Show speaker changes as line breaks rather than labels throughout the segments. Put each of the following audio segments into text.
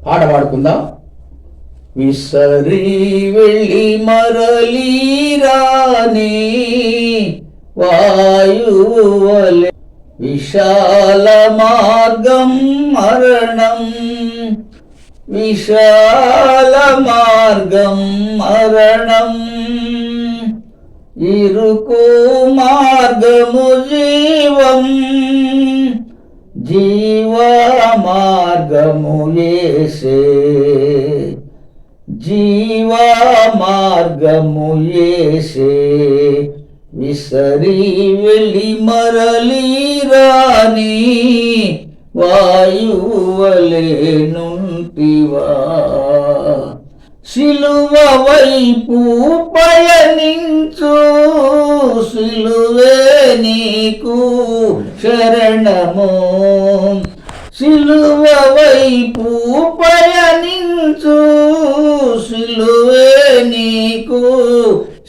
పాట పాడుకుందాం. విసరి వెళ్ళి మరలి రాని వాయువలే విశాల మార్గం మరణం, విశాల మార్గం మరణం, ఇరుకు మార్గము జీవం, జీవ మార్గము యేసే, జీవ మార్గము యేసే. విసరి వెళ్ళి మరలి రాని వాయువలే నుంటివా, సిలువ వైపు పయనించు, సిలువే నీకు శరణము, సిలువ వైపు పయనించు, సిలువే నీకు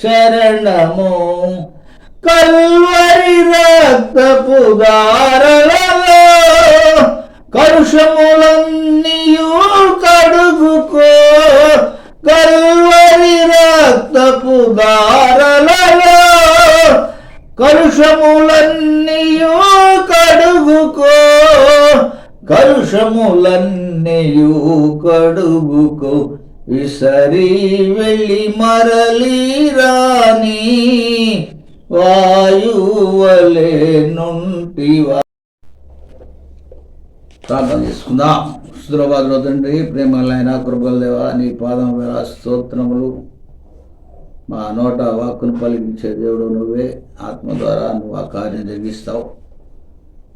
శరణము. కల్వరి రక్తపు దారలలో కలుషములన్నీయు కడుగుకో, కల్వరి రక్తపు దారలలో కలుషములన్నీయు కడుగుకో, కలుషములన్నీయు కడుగుకో. విసరి వెళ్ళి మరలి రాని వాయువలే నుంటివా. ప్రార్థన చేసుకుందాం. సుద్రబాదులో తండ్రి, ప్రేమలైన కృపగల దేవా, నీ పాదముల స్తోత్రములు. మా నోట వాక్కును పలికించే దేవుడు నువ్వే. ఆత్మ ద్వారా నువ్వు ఆ కార్యం జరిగిస్తావు.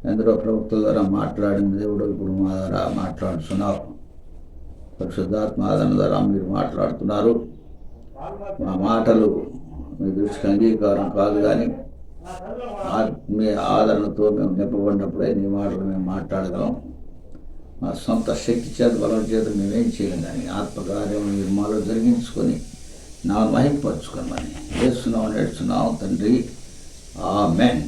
ఎందరో ప్రవక్తల ద్వారా మాట్లాడిన దేవుడు ఇప్పుడు మా ద్వారా మాట్లాడుతున్నావు. పరిశుద్ధాత్మ ఆదరణ ద్వారా మీరు మాట్లాడుతున్నారు. మా మాటలు మీ దృష్టికి అంగీకారం కాదు, కానీ మీ ఆదరణతో మేము నింపబడినప్పుడే నీ మాటలు మేము మాట్లాడగలం. మా సొంత శక్తి చేత బలం చేత మేమేం చేయలేం, కానీ ఆత్మకార్యం మీరు మాలో జరిగించుకొని నా మహింపరచుకోమని చేస్తున్నాం, నేర్చున్నాం తండ్రి. ఆమేన్.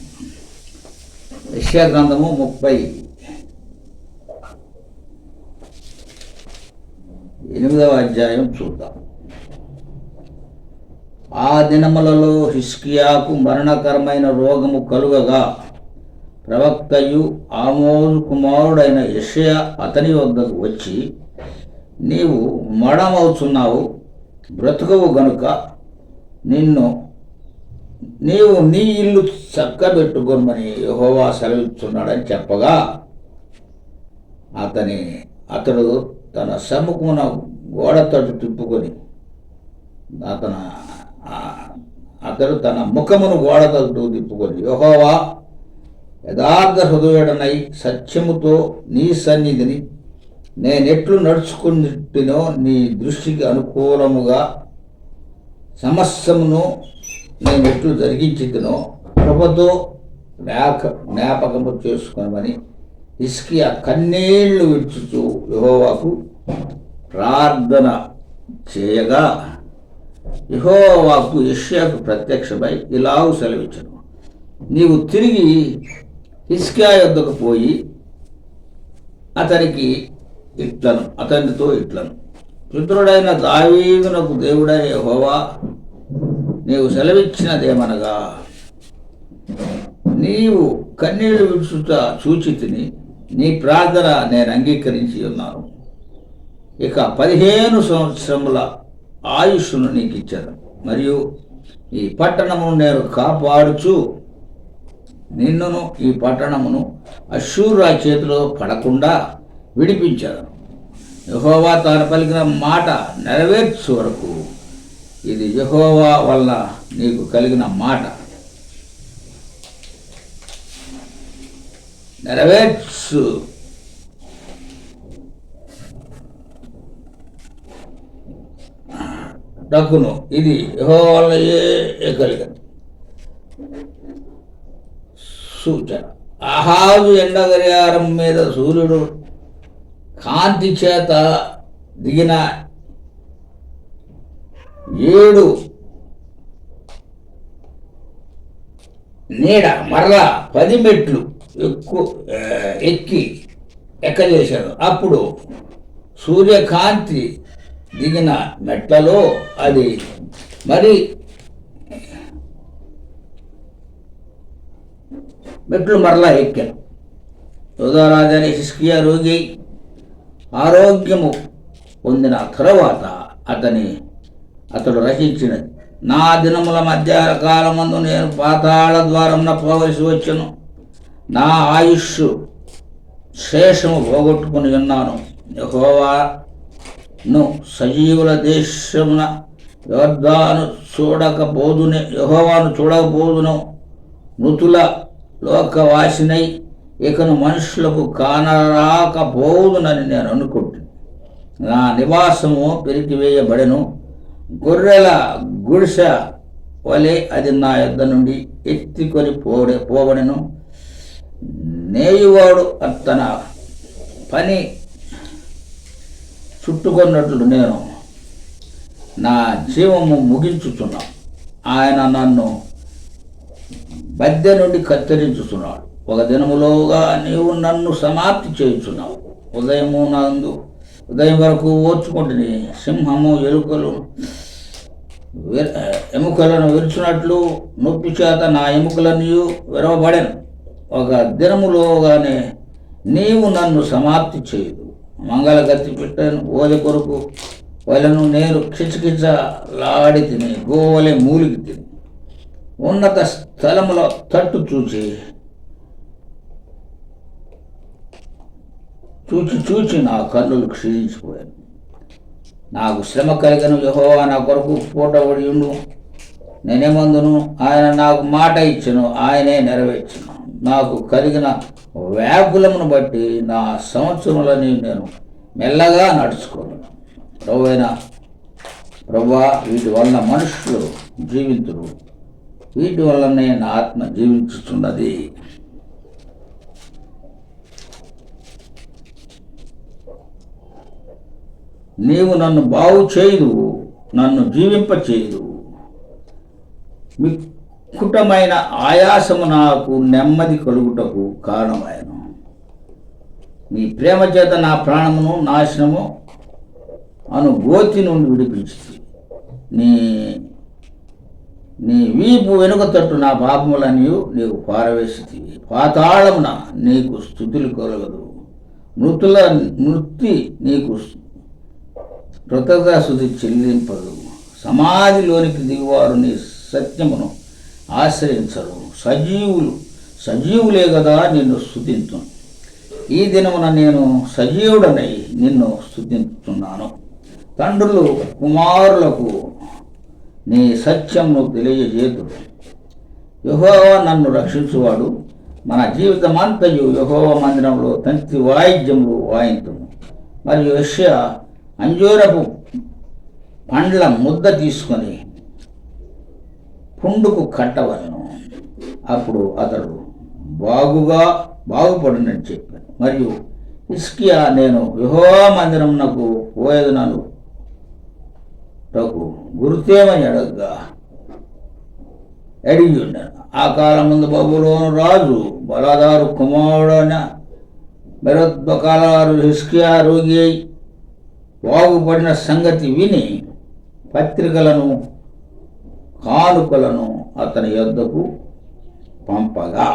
యెషయా గ్రంథము 38వ అధ్యాయం చూద్దాం. ఆ దినములలో హిజ్కియాకు మరణకరమైన రోగము కలుగగా ప్రవక్తయు ఆమోజు కుమారుడైన యెషయా అతని వద్దకు వచ్చి, నీవు మరణమవుతున్నావు, బ్రతుకవు గనుక నీవు నీ ఇల్లు చక్కబెట్టుకోమని యెహోవా సెలవిస్తున్నాడని చెప్పగా, అతడు తన సముఖమున గోడ తట్టు తిప్పుకొని అతడు తన ముఖమును గోడ తట్టు తిప్పుకొని, యెహోవా, యథార్థ హృదయుడనై సత్యముతో నీ సన్నిధిని నేనెట్లు నడుచుకుంటునో, నీ దృష్టికి అనుకూలముగా సమస్తమును నేనెట్లు జరిగించుతునో కృపతో జ్ఞాపకము చేసుకునమని హిజ్కియా కన్నీళ్లు విడుచుచూ యెహోవాకు ప్రార్థన చేయగా, యెహోవాకు యెషయాకు ప్రత్యక్షమై ఇలాగు సెలవిచ్చెను, నీవు తిరిగి హిజ్కియా యొద్దకు పోయి అతనితో ఇట్లను, పుత్రుడైన దావీదునకు దేవుడైన యెహోవా నీవు సెలవిచ్చినదేమనగా, నీవు కన్నీళ్లు విడుచుట చూచి తిని నీ ప్రార్థన నేను అంగీకరించి ఉన్నాను. ఇక 15 సంవత్సరముల ఆయుష్ను నీకు ఇచ్చాను, మరియు ఈ పట్టణమును నేను కాపాడుచు నిన్నును ఈ పట్టణమును అష్షూరు చేతిలో పడకుండా విడిపించాను. యెహోవా తాను పలికిన మాట నెరవేర్చు వరకు ఇది యెహోవా వల్ల నీకు కలిగిన మాట. నెరవేర్చు డక్కును, ఇది యెహోవా వల్లయే కలిగింది. సూచన. అహాజు ఎండ గడియారం మీద సూర్యుడు కాంతి చేత దిగిన 7 నీడ మరలా 10 మెట్లు ఎక్కజేశాడు. అప్పుడు సూర్యకాంతి దిగిన మెట్లలో అది మరి మెట్లు మరలా ఎక్కాను. యోధారాజని హిజ్కియా రోగి ఆరోగ్యము పొందిన తరువాత అతడు రచించినది, నా దినముల మధ్యాహ్న కాలమందు నేను పాతాళ ద్వారమున పోవలసి వచ్చును. నా ఆయుష్ శేషము పోగొట్టుకుని ఉన్నాను. యెహోవాను సజీవుల దేశమున యెహోవాను చూడకపోదును. మృతుల లోకవాసినై ఇకను మనుషులకు కానరాకపోదునని నేను అనుకుంటున్నాను. నా నివాసము పెరికివేయబడెను. గొర్రెల గుడిసె వలె అది నా యొద్ద నుండి ఎత్తికొని పోబడెను. నేయువాడు తన పని చుట్టుకున్నట్లు నేను నా జీవము ముగించుచున్నాను. ఆయన నన్ను బద్దె నుండి కత్తిరించుచున్నాడు. ఒక దినములోగా నీవు నన్ను సమాప్తి చేయుచున్నావు. ఉదయం వరకు ఓర్చుకుంటుని సింహము ఎముకలను విరుచున్నట్లు నొప్పి చేత నా ఎముకలన్నీ విరవబడెను. ఒక దినములోగానే నీవు నన్ను సమాప్తి చేయదు. మంగళగత్తి పెట్టాను ఓది కొరకు వలను నేను కిచకిచలాడి తిని గోవలే మూలికి తిని ఉన్నత స్థలముల తట్టు చూచి నా కన్నులు క్షీణించిపోయాను. నాకు శ్రమ కలిగను. యెహోవా నా కొరకు పూటబడి ఉండు. నేనేమందును, ఆయన నాకు మాట ఇచ్చెను, ఆయనే నెరవేర్చును. నాకు కలిగిన వ్యాకులమును బట్టి నా సంవత్సరములని నేను మెల్లగా నడుచుకోను. ప్రభువా, వీటి వలన మనుషులు జీవింతురు, వీటి వల్లనే నా ఆత్మ జీవించుతున్నది. నీవు నన్ను బాగు చేయదు, నన్ను జీవింపచేయదు. వికృతమైన ఆయాసము నాకు నెమ్మది కలుగుటకు కారణమైన నీ ప్రేమ చేత నా ప్రాణమును నాశనము అను గోతి నుండి విడిపించింది. నీ వీపు వెనుక తట్టు నా పాపములన్నీ నీవు పారవేసితివి. పాతాళమున నీకు స్తుతులు కలగదు. మృతి నీకు కృతజ్ఞతాస్తుతి చెల్లింపదు. సమాధిలోనికి దిగువారు నీ సత్యమును ఆశ్రయించరు. సజీవులే కదా నిన్ను స్తుతించు. ఈ దినమున నేను సజీవుడనై నిన్ను స్తుతించుతున్నాను. తండ్రులు కుమారులకు నీ సత్యమును తెలియజేతుడు. యెహోవా నన్ను రక్షించువాడు. మన జీవితమంతయు యెహోవా మందిరంలో తంతి వాయిద్యములు వాయింతుము. మరియు యెషయా అంజూరపు పండ్ల ముద్ద తీసుకొని పుండుకు కట్టవలను. అప్పుడు అతడు బాగుపడినని చెప్పాను. మరియు హిజ్కియా, నేను యెహోవా మందిరమునకు పోయేదనను గుర్తేమని అడిగి ఉన్నాను. ఆ కాలం ముందు బబులోను రాజు బలాదారు కుమారుడైన బెరోత్బకాలారు హిజ్కియా రోగి అయి బాగుపడిన సంగతి విని పత్రికలను కానుకలను అతని యొద్దకు పంపగా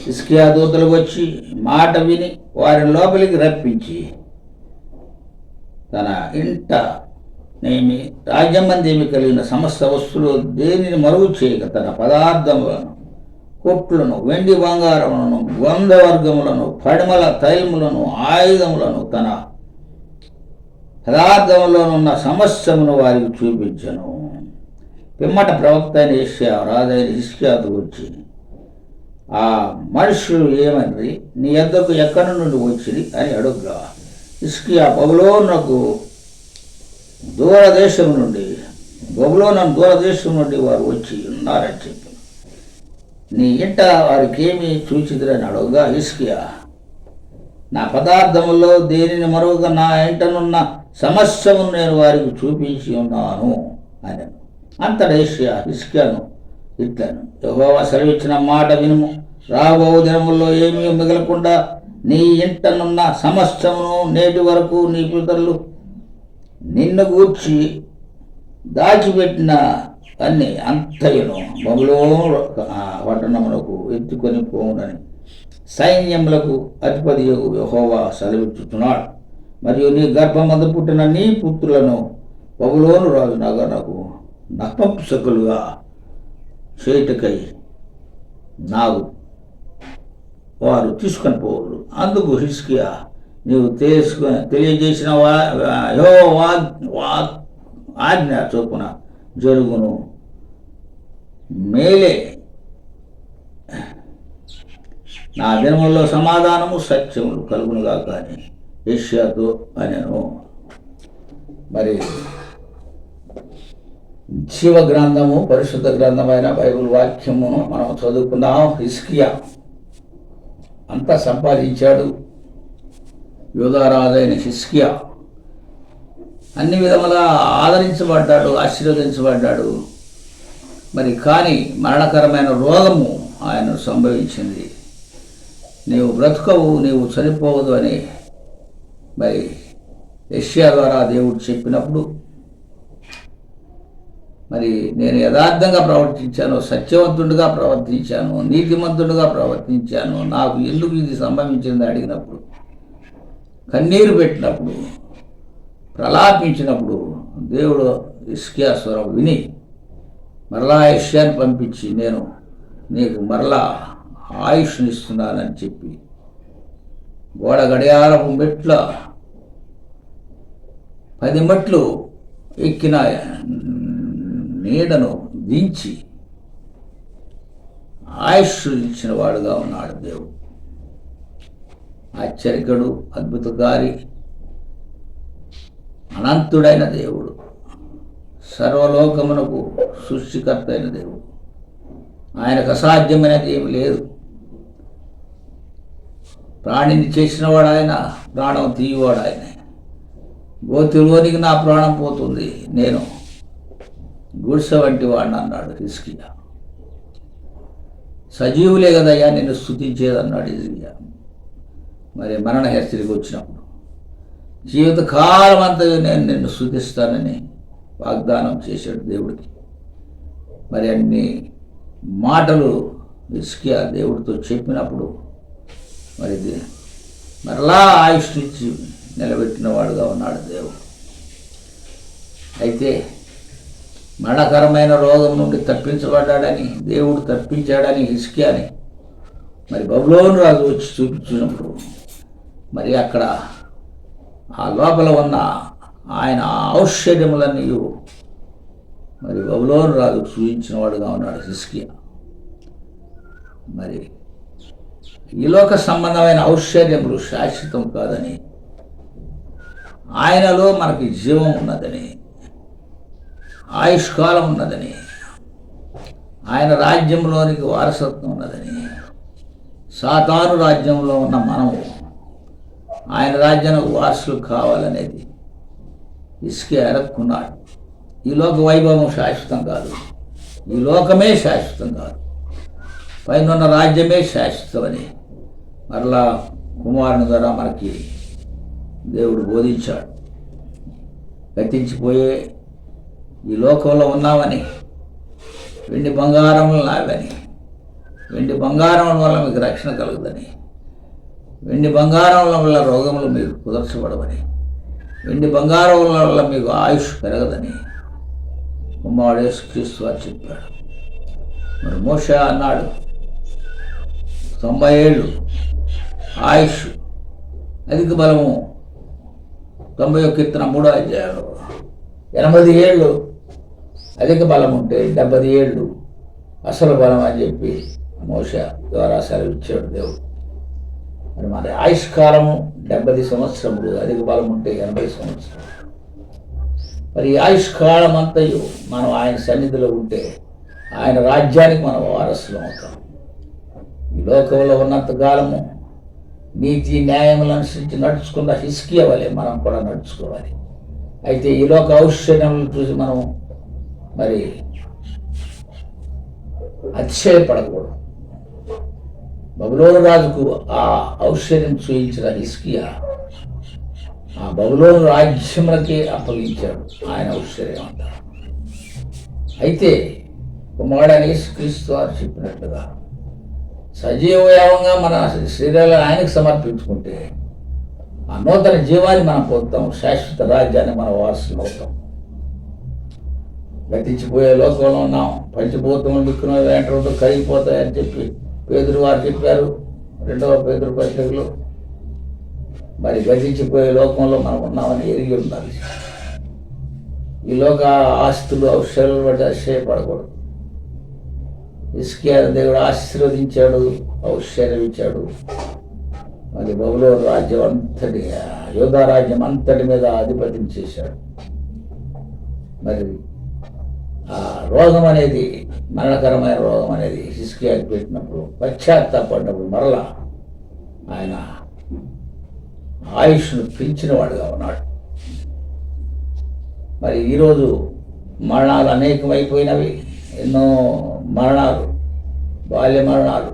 హిజ్కియా దూతలు వచ్చి మాట విని వారిని లోపలికి రప్పించి తన ఇంట నేమి రాజ్యమందేమి కలిగిన సమస్త వస్తువులు దేనిని మరుగు చేయక తన పదార్థములను, కొట్లను, వెండి బంగారములను, గంధవర్గములను, పడిమల తైలములను, ఆయుధములను, తన పదార్థములోనున్న సమస్యమును వారికి చూపించను. పిమ్మట ప్రవక్త అయిన యెషయా రాజైన హిజ్కియాతో వచ్చి, ఆ మనుషులు ఏమని నీ యొద్దకు ఎక్కడి నుండి వచ్చింది అని అడుగుగా, హిజ్కియా బబులోనునకు దూరదేశం నుండి వారు వచ్చి ఉన్నారని చెప్పి, నీ ఇంట వారికి ఏమి చూచిదిరని అడుగుగా, హిజ్కియా, నా పదార్థములో దేనిని మరువగా నా ఇంటనున్న సమస్యను నేను వారికి చూపించి ఉన్నాను అని. అంతటా యెషయా హిజ్కియాను ఇట్లను, యెహోవా సెలవిచ్చిన మాట వినుము. రాబో దినముల్లో ఏమీ మిగలకుండా నీ ఇంటనున్న సమస్తమును నేటి వరకు నీ పితరులు నిన్ను గూర్చి దాచిపెట్టిన అన్ని అంతయును బబులోను పట్టణములకు ఎత్తుకొని పోవునని సైన్యములకు అధిపతియగు యెహోవా సెలవిచ్చుచున్నాడు. మరియు నీ గర్భమందు పుట్టిన నీ పుత్రులను బబులోను రాజు నగరునకు నపుంసకులుగా చేయుటకై నాకు వారు తీసుకొని పోవుడు. అందుకు హిజ్కియా, నీవు తెలియజేసిన ఆజ్ఞ చొప్పున జరుగును, మేలే. నా దినముల్లో సమాధానము సత్యములు కలుగునుగా కానీ యెషయాతో అనెను. మరి జీవ గ్రంథము, పరిశుద్ధ గ్రంథమైన బైబిల్ వాక్యమును మనం చదువుకున్నాం. హిజ్కియా అంతా సంపాదించాడు. యూదారాజైన హిజ్కియా అన్ని విధములా ఆదరించబడ్డాడు, ఆశీర్వదించబడ్డాడు. మరి కానీ మరణకరమైన రోగము ఆయనను సంభవించింది. నీవు బ్రతుకవు, నీవు చనిపోవద్దు అని మరి యెషయా ద్వారా దేవుడు చెప్పినప్పుడు, మరి నేను యథార్థంగా ప్రవర్తించాను, సత్యవంతుడిగా ప్రవర్తించాను, నీతిమంతుడిగా ప్రవర్తించాను, నాకు ఎందుకు ఇది సంభవించింది అడిగినప్పుడు, కన్నీరు పెట్టినప్పుడు, ప్రలాపించినప్పుడు దేవుడు హిజ్కియా స్వరం విని మరలా యెషయాని పంపించి, నేను నీకు మరలా ఆయుష్నిస్తున్నానని చెప్పి గోడ గడియారపు మెట్ల 10 మెట్లు ఎక్కిన నీడను దించి ఆయుష్ ఇచ్చిన వాడుగా ఉన్నాడు దేవుడు. ఆశ్చర్యకుడు, అద్భుతకారి, అనంతుడైన దేవుడు, సర్వలోకమునకు సృష్టికర్త అయిన దేవుడు. ఆయనకు అసాధ్యమైనది ఏమి లేదు. ప్రాణిని చేసినవాడు ఆయన, ప్రాణం తీయవాడు ఆయన. గోతిలోనికి నా ప్రాణం పోతుంది, నేను గుడిసె వంటి వాడిని అన్నాడు హిజ్కియా. సజీవులే కదయ్యా నిన్ను స్తుతించేదన్నాడు హిజ్కియా. మరి మరణ హెచ్చరిక వచ్చినప్పుడు, జీవితకాలం అంతా నేను నిన్ను స్తుతిస్తానని వాగ్దానం చేశాడు దేవుడికి. మరి అన్ని మాటలు హిజ్కియా దేవుడితో చెప్పినప్పుడు మరి మరలా ఆయుష్నిచ్చి నిలబెట్టిన వాడుగా ఉన్నాడు దేవుడు. అయితే మరణకరమైన రోగం నుండి తప్పించబడ్డాడని, దేవుడు తప్పించాడని హిజ్కియాని మరి బబులోను రాజు వచ్చి చూపించినప్పుడు, మరి అక్కడ ఆ లోపల ఉన్న ఆయన ఔషధ్యములన్నీ మరి బబులోను రాజు చూపించిన వాడుగా ఉన్నాడు హిజ్కియా. మరి ఈ లోక సంబంధమైన ఔషధ్యములు శాశ్వతం కాదని, ఆయనలో మనకి జీవం ఉన్నదని, ఆయుష్కాలం ఉన్నదని, ఆయన రాజ్యంలోనికి వారసత్వం ఉన్నదని, సాతాను రాజ్యంలో ఉన్న మనము ఆయన రాజ్యానికి వారసులు కావాలనేది హిజ్కియా ఎరక్కున్నాడు. ఈ లోక వైభవం శాశ్వతం కాదు, ఈ లోకమే శాశ్వతం కాదు, పైన ఉన్న రాజ్యమే శాశ్వతమని మరలా కుమారుని ద్వారా మనకి దేవుడు బోధించాడు. గతించిపోయే ఈ లోకంలో ఉన్నామని, వెండి బంగారములు నావని, వెండి బంగారముల వల్ల మీకు రక్షణ కలుగుదని, వెండి బంగారముల వల్ల రోగములు మీకు కుదర్చబడవని, వెండి బంగారముల వల్ల మీకు ఆయుష్ పెరగదని కుమారుడు యేసుక్రీస్తు వారు చెప్పాడు. మరి మోషే అన్నాడు 90 ఏళ్ళు ఆయుష్, అధిక బలము 91 కీర్తన 3వ అధ్యాయంలో 80 ఏళ్ళు అధిక బలం ఉంటే 70 ఏళ్ళు అసలు బలం అని చెప్పి మోషే ద్వారా సెలవిచ్చాడు దేవుడు. మరి మన ఆయుష్కాలము 70 సంవత్సరములు, అధిక బలం ఉంటే 80 సంవత్సరాలు. మరి ఆయుష్కాలం అంతయు మనం ఆయన సన్నిధిలో ఉంటే ఆయన రాజ్యానికి మనం వారసులం అవుతాం. ఈ లోకంలో ఉన్నంత కాలము నీతి న్యాయములను అనుసరించి నడుచుకున్న హిజ్కియా వలె మనం కూడా నడుచుకోవాలి. అయితే ఈ లోక ఔషధములను చూసి మనం మరి అతిశయపడకూడదు. బబులోను రాజుకు ఆ ఐశ్వర్యం చూయించిన హిజ్కియా ఆ బబులోను రాజ్యములకే అప్పగించాడు ఆయన ఐశ్వర్యం అంతా. అయితే కుమారుడైన యేసుక్రీస్తు వారు చెప్పినట్లుగా సజీవయావంగా మన శరీరాలను ఆయనకు సమర్పించుకుంటే ఆ నూతన జీవాన్ని మనం పొందుతాం, శాశ్వత రాజ్యాన్ని మన వారసులు అవుతాం. గతించిపోయే లోకంలో ఉన్నాం, పంచభూతములు మిక్కున వెంటనే కరిగిపోతాయని చెప్పి పేతురు వారు చెప్పారు 2వ పేతురు పత్రికలో. మరి గతించిపోయే లోకంలో మనం ఉన్నామని ఎరిగి ఉండాలి. ఈ లోక ఆస్తులు ఔషధాలు బట్టి అతిశయపడకూడదు. హిజ్కియా దేవుడు ఆశీర్వదించాడు, ఐశ్వర్యం ఇచ్చాడు. మరి బబులోను రాజ్యం అంతటి, యూదా రాజ్యం అంతటి మీద ఆధిపత్యం చేశాడు. మరి ఆ రోగం అనేది, మరణకరమైన రోగం అనేది హిజ్కియాకి పెట్టినప్పుడు, పశ్చాత్తాపడినప్పుడు మరలా ఆయన ఆయుష్ను పెంచినవాడుగా ఉన్నాడు. మరి ఈరోజు మరణాలు అనేకమైపోయినవి. ఎన్నో మరణాలు, బాల్య మరణాలు,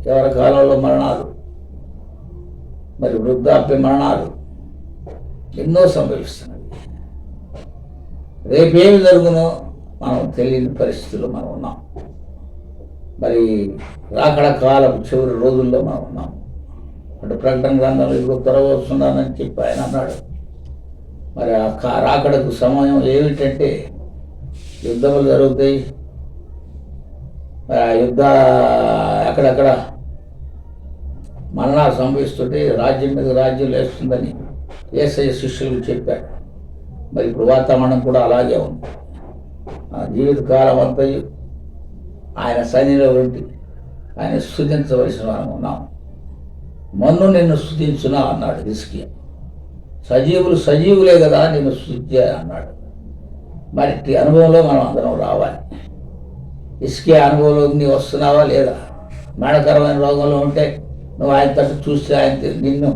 చివరి కాలంలో మరణాలు, మరి వృద్ధాప్య మరణాలు ఎన్నో సంభవిస్తున్నవి. రేపేమి జరుగునో మనం తెలియని పరిస్థితుల్లో మనం ఉన్నాం. మరి రాకడ కాలం చివరి రోజుల్లో మనం ఉన్నాం. అటు ప్రకటన గ్రంథంలో ఇదిగో త్వరగా వస్తున్నానని చెప్పి ఆయన అన్నాడు. మరి ఆ రాకడకు సమయం ఏమిటంటే యుద్ధములు జరుగుతాయి. మరి ఆ యుద్ధ అక్కడక్కడ మరణాలు సంభవిస్తుంటే రాజ్యం మీద రాజ్యం లేస్తుందని యేసయ్య శిష్యులకు చెప్పాడు. మరి ఇప్పుడు వాతావరణం కూడా అలాగే ఉంది. ఆ జీవితకాలం అంతా ఆయన సన్నిధిలో ఉండి ఆయన స్తుతించవలసిన మనం ఉన్నాం. మన్ను నిన్ను స్తుతించునా అన్నాడు హిజ్కియా. సజీవులు సజీవులే కదా నిన్ను స్తుతించే అన్నాడు. మరి అనుభవంలో మనం అందరం రావాలి. హిజ్కియా అనుభవంలోకి నీవు వస్తున్నావా లేదా? మరణకరమైన రోగంలో ఉంటే నువ్వు ఆయన తట్టు చూస్తే ఆయన నిన్ను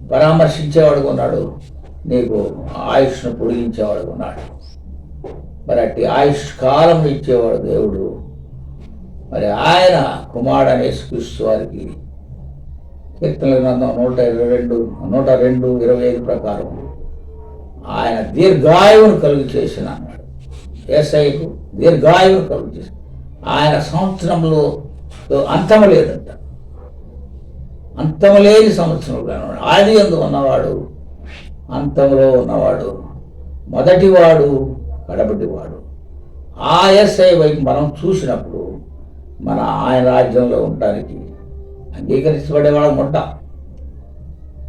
పరామర్శించేవాడు ఉన్నాడు, నీకు ఆయుష్ను పొడిగించేవాడు ఉన్నాడు. మరి అట్టి ఆయుష్ కాలం ఇచ్చేవాడు దేవుడు. మరి ఆయన కుమారుడైన యేసుక్రీస్తు వారికి కీర్తనల గ్రంథం 102:25 ప్రకారం ఆయన దీర్ఘాయువును కలుగు చేసిన అన్నాడు. యేసయ్యకు దీర్ఘాయువును కలుగు చేసి ఆయన సంవత్సరంలో అంతము లేదంట. అంతము లేని సంవత్సరంలో ఆది యందు ఉన్నవాడు, అంతంలో ఉన్నవాడు, మొదటివాడు, కడపటివాడు. ఆ యేసయ్య వైపు మనం చూసినప్పుడు మన ఆయన రాజ్యంలో ఉండడానికి అంగీకరించబడేవాళ్ళం ఉంటాం.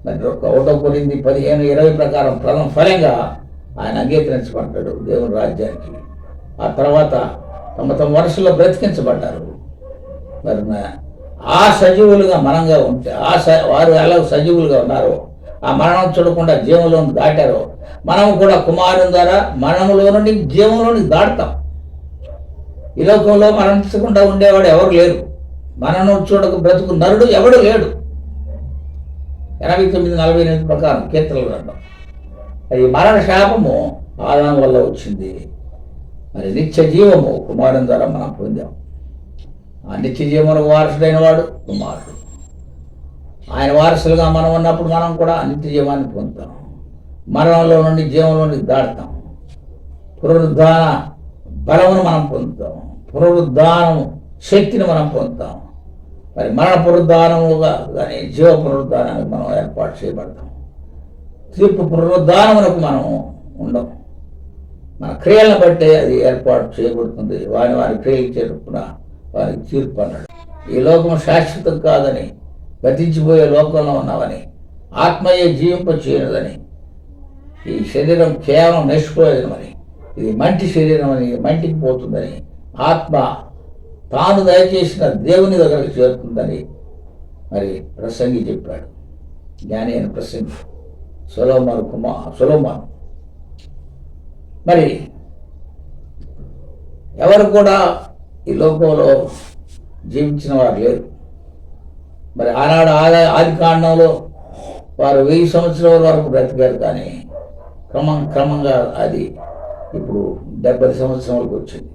మరి 1 కొరింథీ 15:20 ప్రకారం ప్రథమ ఫలంగా ఆయన అంగీకరించబడ్డాడు దేవుని రాజ్యానికి. ఆ తర్వాత తమ వరుసలో బ్రతికించబడ్డారు. మరి ఆ సజీవులుగా మనంగా ఉంటే వారు ఎలా సజీవులుగా ఉన్నారో, ఆ మరణం చూడకుండా జీవంలో దాటారో, మనం కూడా కుమారుని ద్వారా మరణంలో నుండి జీవంలోనికి దాటుతాం. ఈ లోకంలో మరణించకుండా ఉండేవాడు ఎవరు లేరు. మరణం చూడక బ్రతుకు నరుడు ఎవడు లేడు. 89:48 ప్రకారం కీర్తనలు గ్రంథం. అది మరణ శాపము ఆదాము వల్ల వచ్చింది. మరి నిత్య జీవము కుమారుని ద్వారా మనం పొందాం. ఆ నిత్య జీవమునకు వారసుడైన వాడు కుమారుడు. ఆయన వారసులుగా మనం ఉన్నప్పుడు మనం కూడా నిత్య జీవాన్ని పొందుతాం. మరణంలో నుండి జీవంలోనికి దాటుతాం. పునరుద్ధాన బలమును మనం పొందుతాం. పునరుద్ధానము శక్తిని మనం పొందుతాం. మరి మరణ పునరుద్ధానముగా కానీ జీవ పునరుద్ధానానికి మనం ఏర్పాటు చేయబడతాం. తీర్పు పునరుద్ధానమునకు మనం ఉండం. మన క్రియలను బట్టే అది ఏర్పాటు చేయబడుతుంది. వారి క్రియలు చేరుకున్న వారికి తీర్పు అన్నాడు. ఈ లోకం శాశ్వతం కాదని, గతించిపోయే లోకంలో ఉన్నామని, ఆత్మయే జీవింప చేయనదని, ఈ శరీరం కేవలం నిష్ప్రయోజనమని, ఇది మంటి శరీరం అని, మంటికి పోతుందని, ఆత్మ తాను దయచేసిన దేవుని దగ్గరకు చేరుతుందని మరి ప్రసంగి చెప్పాడు. జ్ఞాని అయిన ప్రసంగి సొలొమోను. మరి ఎవరు కూడా ఈ లోకంలో జీవించిన వారు లేరు. మరి ఆనాడు ఆది కాండంలో వారు 1000 సంవత్సరాల వరకు బ్రతికారు. కానీ క్రమంగా అది ఇప్పుడు 70 సంవత్సరాలకు వచ్చింది.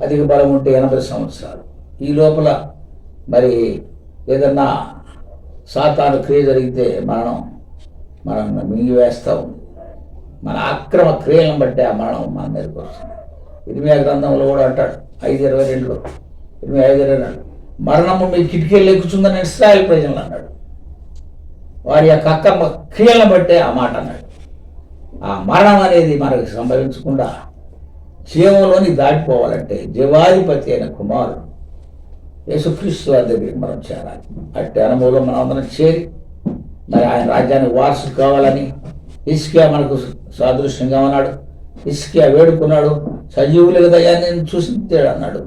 అధిక బలం ఉంటే 80 సంవత్సరాలు. ఈ లోపల మరి ఏదన్నా సాతాను క్రియ జరిగితే మనం మింగివేస్తూ ఉంది. మన అక్రమ క్రియలను బట్టి ఆ మరణం మన మీదకి వస్తుంది. ఇర్మియా గ్రంథంలో కూడా అంటాడు 5:22 5:22 మరణము మీ కిటికీలు ఎక్కుతుందని ఇశ్రాయేలు ప్రజలు అన్నాడు. వారి యొక్క అక్రమ క్రియలను బట్టే ఆ మాట అన్నాడు. ఆ మరణం అనేది మనకు సంభవించకుండా జీవంలోని దాటిపోవాలంటే జీవాధిపతి అయిన కుమారుడు యేసుక్రీస్తు వారి దగ్గరికి మనం చేరాలి. అట్టి అనుభవంలో మనం అందరం చేరి మరి ఆయన రాజ్యానికి వారసు కావాలని హిజ్కియా మనకు సాదృశ్యంగా ఉన్నాడు. హిజ్కియా వేడుకున్నాడు, సజీవులుగా దయ్యాన్ని నేను చూసించాడు అన్నాడు.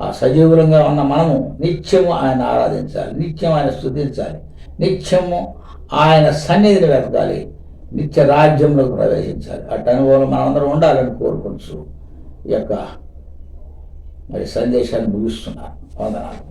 ఆ సజీవులంగా ఉన్న మనము నిత్యము ఆయన ఆరాధించాలి, నిత్యం ఆయన స్తుతించాలి, నిత్యము ఆయన సన్నిధిని వెతకాలి, నిత్య రాజ్యంలోకి ప్రవేశించాలి. అటు అనుభవంలో మనమందరం ఉండాలని కోరుకుంటూ ఈ యొక్క మరి సందేశాన్ని ముగిస్తున్నాను. వందనాలు.